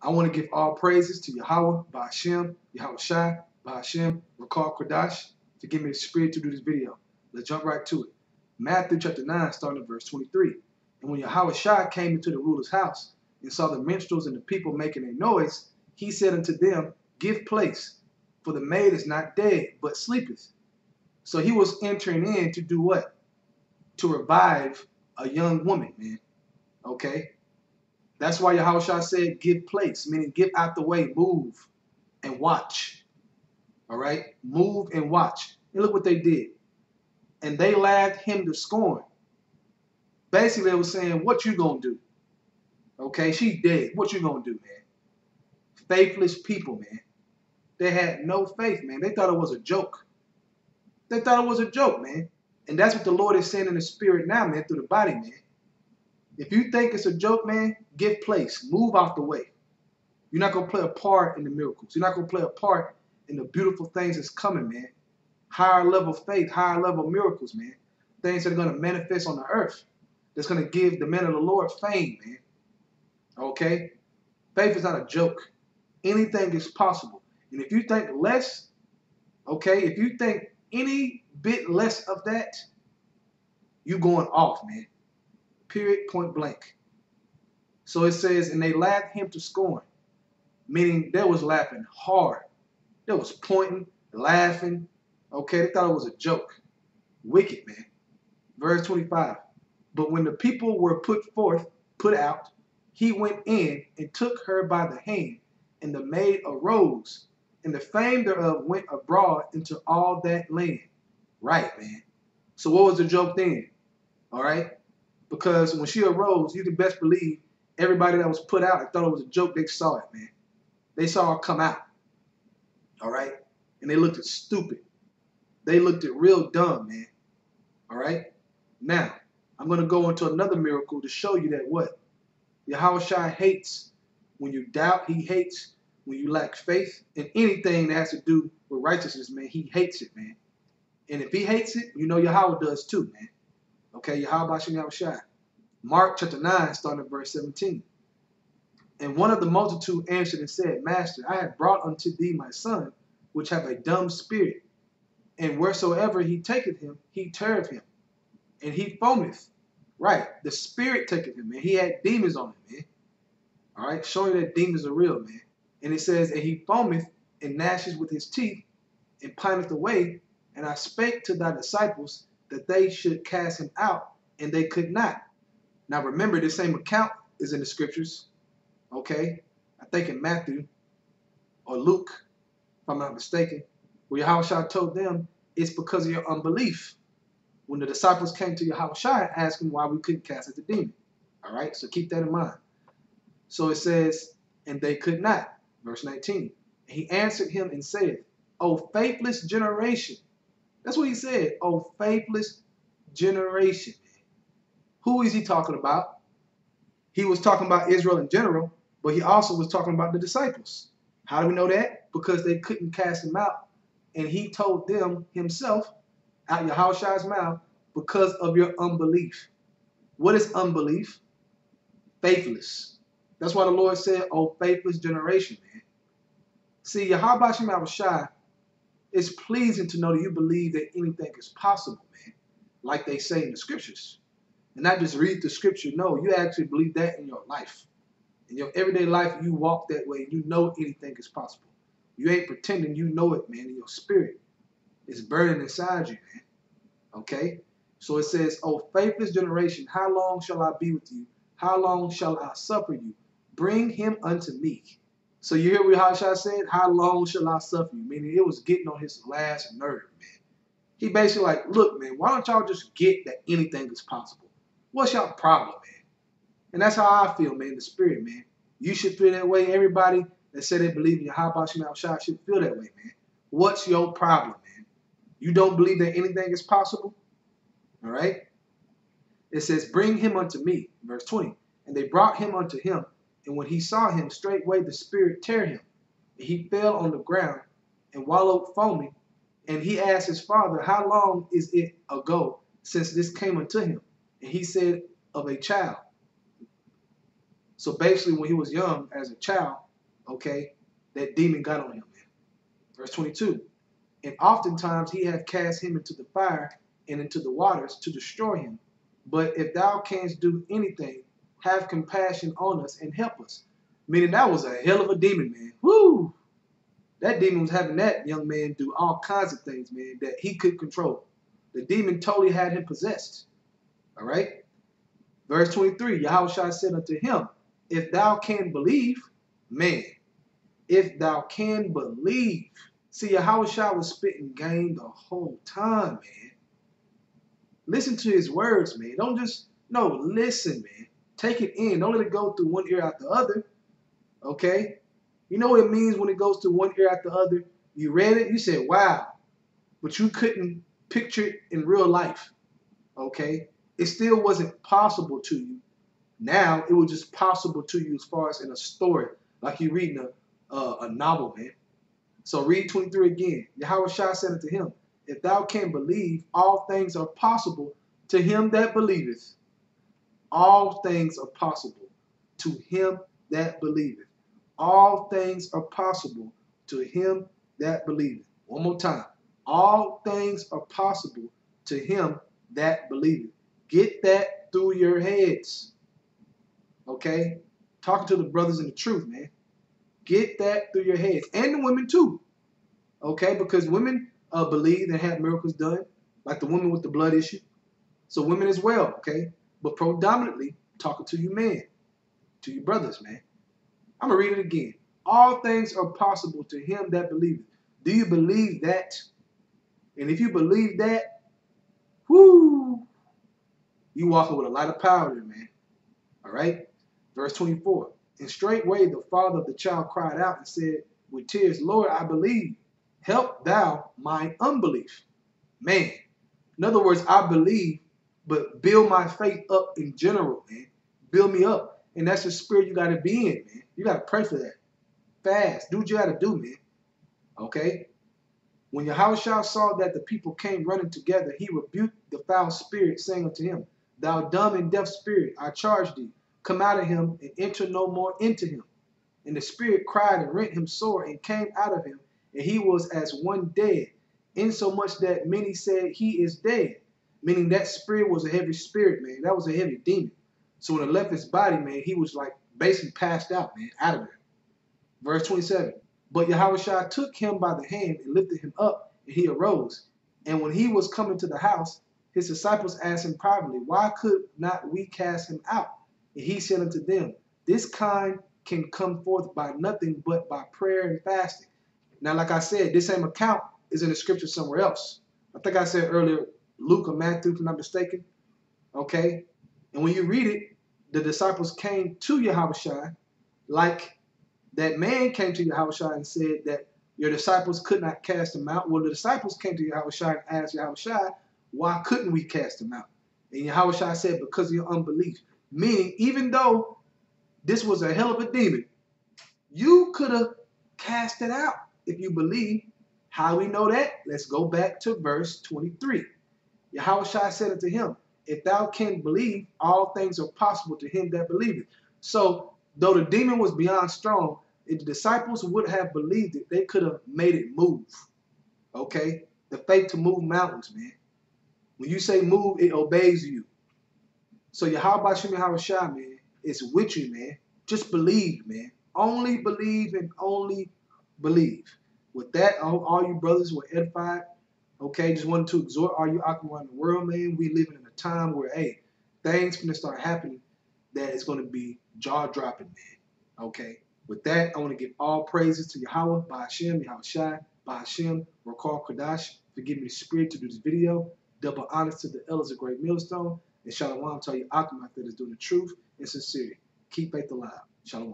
I want to give all praises to Yahweh, Ba'ashem, Yahawashi, Ba'ashem, Rakal Kodash, to give me the spirit to do this video. Let's jump right to it. Matthew chapter 9, starting at verse 23. And when Yahawashi came into the ruler's house and saw the minstrels and the people making a noise, he said unto them, Give place, for the maid is not dead, but sleepeth. So he was entering in to do what? To revive a young woman, man. Okay? That's why Yahawashi said, give place, meaning get out the way, move, and watch. All right? Move and watch. And look what they did. And they laughed him to scorn. Basically, they were saying, what you gonna do? Okay, she's dead. What you gonna do, man? Faithless people, man. They had no faith, man. They thought it was a joke. They thought it was a joke, man. And that's what the Lord is saying in the spirit now, man, through the body, man. If you think it's a joke, man, give place. Move out the way. You're not going to play a part in the miracles. You're not going to play a part in the beautiful things that's coming, man. Higher level faith, higher level miracles, man. Things that are going to manifest on the earth. That's going to give the men of the Lord fame, man. Okay? Faith is not a joke. Anything is possible. And if you think less, okay, if you think any bit less of that, you going off, man. Period, point blank. So it says, and they laughed him to scorn, meaning they was laughing hard. They was pointing, laughing. Okay, they thought it was a joke. Wicked, man. Verse 25. But when the people were put out, he went in and took her by the hand, and the maid arose, and the fame thereof went abroad into all that land. Right, man. So what was the joke then? All right? Because when she arose, you can best believe everybody that was put out and thought it was a joke, they saw it, man. They saw her come out. All right? And they looked at stupid. They looked at real dumb, man. All right? Now, I'm going to go into another miracle to show you that what? Yahawashi hates when you doubt. He hates when you lack faith in anything that has to do with righteousness, man. He hates it, man. And if he hates it, you know Yahweh does too, man. Okay, Yahawashi. Mark chapter 9, starting at verse 17. And one of the multitude answered and said, Master, I have brought unto thee my son, which have a dumb spirit. And wheresoever he taketh him, he teareth him. And he foameth. Right, the spirit taketh him, man. He had demons on him, man. All right, showing that demons are real, man. And it says, and he foameth and gnashes with his teeth and pineth away. And I spake to thy disciples that they should cast him out, and they could not. Now remember, this same account is in the scriptures, okay? I think in Matthew or Luke, if I'm not mistaken, where Yahawashi told them it's because of your unbelief. When the disciples came to Yahawashi asking why we couldn't cast out the demon. All right, so keep that in mind. So it says, and they could not. Verse 19. And he answered him and said, O faithless generation. That's what he said. O faithless generation. Who is he talking about? He was talking about Israel in general, but he also was talking about the disciples. How do we know that? Because they couldn't cast him out. And he told them himself, out Yahawashi's mouth, because of your unbelief. What is unbelief? Faithless. That's why the Lord said, oh, faithless generation, man. See, Yahawashi is pleasing to know that you believe that anything is possible, man. Like they say in the scriptures. And not just read the scripture. No, you actually believe that in your life. In your everyday life, you walk that way. You know anything is possible. You ain't pretending you know it, man, in your spirit. It's burning inside you, man. Okay? So it says, oh, faithless generation, how long shall I be with you? How long shall I suffer you? Bring him unto me. So you hear what Yahawashi said? How long shall I suffer you? Meaning it was getting on his last nerve, man. He basically like, look, man, why don't y'all just get that anything is possible? What's y'all problem, man? And that's how I feel, man, the spirit, man. You should feel that way. Everybody that said they believe in Yahawashi should feel that way, man. What's your problem, man? You don't believe that anything is possible? All right? It says, bring him unto me, verse 20. And they brought him unto him. And when he saw him, straightway the spirit tear him. And he fell on the ground and wallowed foaming. And he asked his father, how long is it ago since this came unto him? And he said, of a child. So basically when he was young as a child, okay, that demon got on him, man. Verse 22. And oftentimes he hath cast him into the fire and into the waters to destroy him. But if thou canst do anything, have compassion on us and help us. Meaning that was a hell of a demon, man. Woo! That demon was having that young man do all kinds of things, man, that he could control. The demon totally had him possessed. All right? Verse 23, Yahawashi said unto him, if thou can believe, man, if thou can believe. See, Yahawashi was spitting game the whole time, man. Listen to his words, man. Don't just, no, listen, man. Take it in. Don't let it go through one ear out the other. Okay? You know what it means when it goes through one ear out the other? You read it, you said, wow. But you couldn't picture it in real life. Okay? It still wasn't possible to you. Now, it was just possible to you as far as in a story. Like you're reading a novel, man. So read 23 again. Yahawashi said unto him, if thou can believe, all things are possible to him that believeth. All things are possible to him that believeth. All things are possible to him that believeth. One more time. All things are possible to him that believeth. Get that through your heads. Okay? Talking to the brothers in the truth, man. Get that through your heads. And the women too. Okay? Because women believe and have miracles done. Like the woman with the blood issue. So women as well, okay? But predominantly talking to you men. To you brothers, man. I'm going to read it again. All things are possible to him that believeth. Do you believe that? And if you believe that, whoo, you walking with a lot of power there, man. All right? Verse 24. And straightway the father of the child cried out and said with tears, Lord, I believe. Help thou my unbelief. Man. In other words, I believe, but build my faith up in general, man. Build me up. And that's the spirit you got to be in, man. You got to pray for that. Fast. Do what you got to do, man. Okay? When Yahawashi saw that the people came running together, he rebuked the foul spirit, saying unto him, Thou dumb and deaf spirit, I charge thee, come out of him and enter no more into him. And the spirit cried and rent him sore and came out of him, and he was as one dead, insomuch that many said he is dead. Meaning that spirit was a heavy spirit, man. That was a heavy demon. So when it left his body, man, he was like basically passed out, man, out of there. Verse 27. But Yahawashi took him by the hand and lifted him up, and he arose. And when he was coming to the house, his disciples asked him privately, Why could not we cast him out? And he said unto them, This kind can come forth by nothing but by prayer and fasting. Now, like I said, this same account is in the scripture somewhere else. I think I said earlier, Luke or Matthew, if I'm not mistaken. Okay? And when you read it, the disciples came to Yahawashi like that man came to Yahawashi and said that your disciples could not cast him out. Well, the disciples came to Yahawashi and asked Yahawashi, why couldn't we cast him out? And Yahawashi said, because of your unbelief. Meaning, even though this was a hell of a demon, you could have cast it out if you believe. How do we know that? Let's go back to verse 23. Yahawashi said unto him, if thou canst believe, all things are possible to him that believeth. So, though the demon was beyond strong, if the disciples would have believed it, they could have made it move. Okay? The faith to move mountains, man. When you say move, it obeys you. So Yahawashi, man, is with you, man. Just believe, man. Only believe and only believe. With that, I hope all you brothers were edified. Okay, just wanted to exhort all you out around the world, man. We living in a time where, hey, things going to start happening that is going to be jaw-dropping, man. Okay, with that, I want to give all praises to Yahweh, Ba'ashem, Yahawashi, Ba'ashem, Rakar Kodash, for giving me the spirit to do this video. Double honors to the elders of Great Millstone. And Shalom, tell you Akamai that is doing the truth and sincerity. Keep faith alive. Shalom.